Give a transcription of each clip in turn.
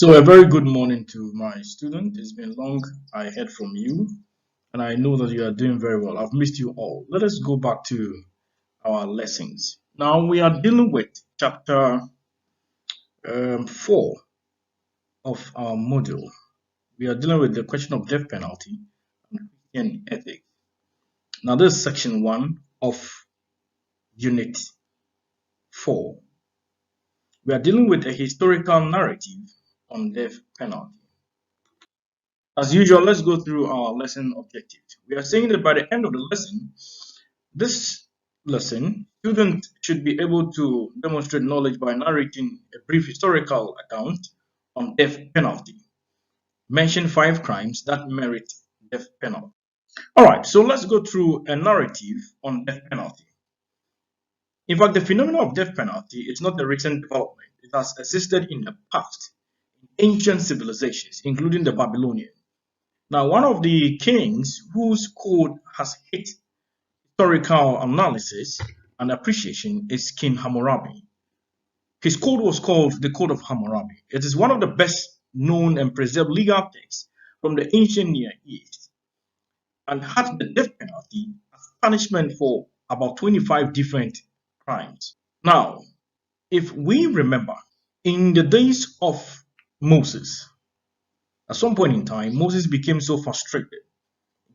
So, a very good morning to my student. It's been long I heard from you, and I know that you are doing very well. I've missed you all. Let us go back to our lessons. Now, we are dealing with chapter 4 of our module. We are dealing with the question of death penalty and Christian ethics. Now, this is section 1 of unit 4. We are dealing with a historical narrative on death penalty. As usual, let's go through our lesson objectives. We are saying that by the end of the lesson, this lesson, students should be able to demonstrate knowledge by narrating a brief historical account on death penalty. Mention 5 crimes that merit death penalty. All right, so let's go through a narrative on death penalty. In fact, the phenomenon of death penalty is not a recent development. It has existed in the past, in ancient civilizations, including the Babylonian. Now, one of the kings whose code has hit historical analysis and appreciation is King Hammurabi. His code was called the Code of Hammurabi. It is one of the best known and preserved legal texts from the ancient Near East and had the death penalty as punishment for about 25 different crimes. Now, if we remember, in the days of Moses, at some point in time, Moses became so frustrated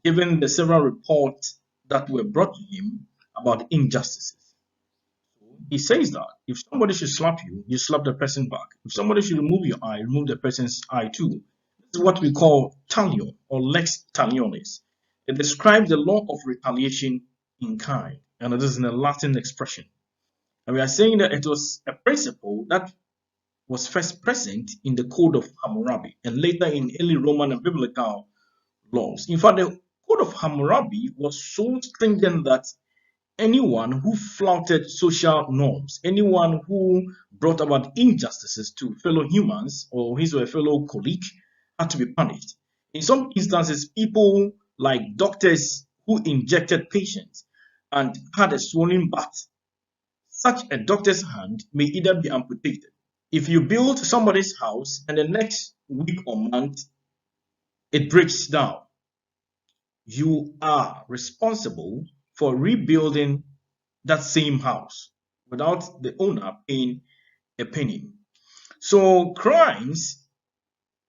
given the several reports that were brought to him about injustices. He says that if somebody should slap you, you slap the person back. If somebody should remove your eye, remove the person's eye too. This is what we call talion or lex talionis. It describes the law of retaliation in kind, and it is in a Latin expression. And we are saying that it was a principle that was first present in the Code of Hammurabi and later in early Roman and biblical laws. In fact, the Code of Hammurabi was so stringent that anyone who flouted social norms, anyone who brought about injustices to fellow humans or his or her fellow colleague had to be punished. In some instances, people like doctors who injected patients and had a swollen butt, such a doctor's hand may either be amputated. If you build somebody's house and the next week or month it breaks down, you are responsible for rebuilding that same house without the owner paying a penny. So crimes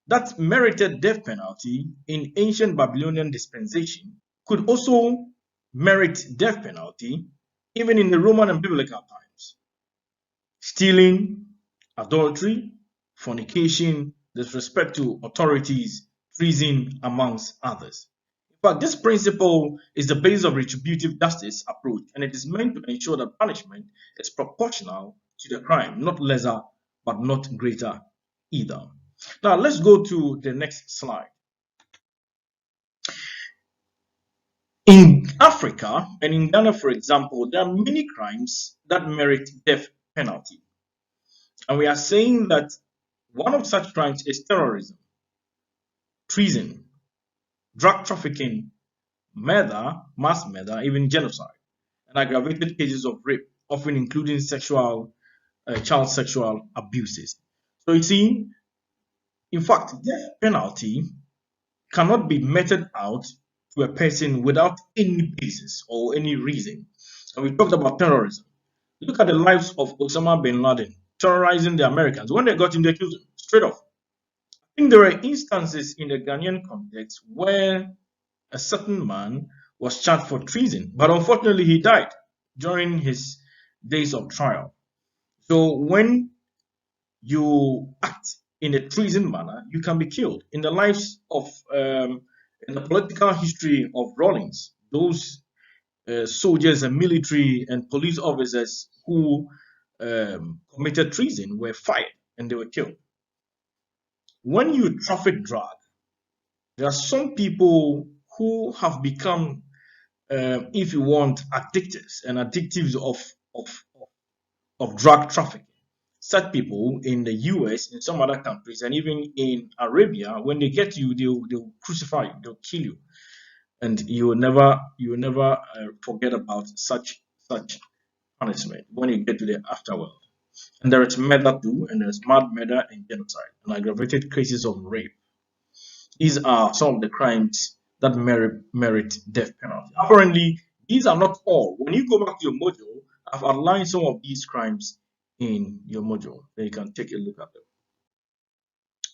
that merited death penalty in ancient Babylonian dispensation could also merit death penalty even in the Roman and biblical times. Stealing, adultery, fornication, disrespect to authorities, treason, amongst others. In fact, this principle is the basis of retributive justice approach, and it is meant to ensure that punishment is proportional to the crime, not lesser but not greater either. Now, let's go to the next slide. In Africa and in Ghana, for example, there are many crimes that merit death penalty. And we are saying that one of such crimes is terrorism, treason, drug trafficking, murder, mass murder, even genocide, and aggravated cases of rape, often including child sexual abuses. So you see, in fact, death penalty cannot be meted out to a person without any basis or any reason. And we talked about terrorism. Look at the lives of Osama bin Laden terrorizing the Americans. When they got him, they killed him straight off. I think there are instances in the Ghanaian context where a certain man was charged for treason, but unfortunately he died during his days of trial. So when you act in a treason manner, you can be killed. In the lives of, in the political history of Rawlings, those soldiers and military and police officers who committed treason were fired and they were killed. When you traffic drug, there are some people who have become, if you want, addictives and addictives of drug trafficking. Such people in the US, in some other countries, and even in Arabia, when they get you, they'll crucify you, they'll kill you, and you will never forget about such punishment when you get to the afterworld. And there is murder too, and there's mad murder and genocide, and aggravated cases of rape. These are some of the crimes that merit death penalty. Apparently, these are not all. When you go back to your module, I've outlined some of these crimes in your module. Then you can take a look at them.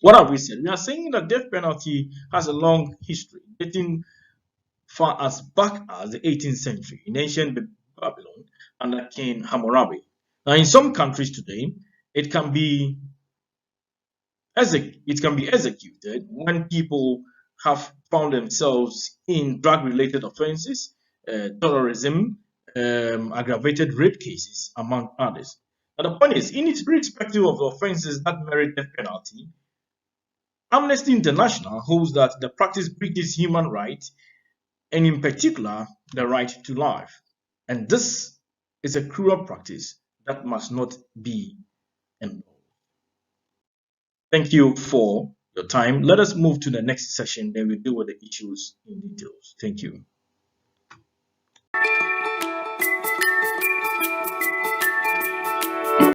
What have we said? We are saying that death penalty has a long history, dating far as back as the 18th century in ancient Babylon under King Hammurabi. Now, in some countries today, it can be executed when people have found themselves in drug-related offenses, terrorism, aggravated rape cases, among others. Now, the point is, in its irrespective of the offenses that merit death penalty, Amnesty International holds that the practice breaches human rights, and in particular, the right to life. And this is a cruel practice that must not be endorsed. Thank you for your time. Let us move to the next session, then we deal with the issues in details. Thank you.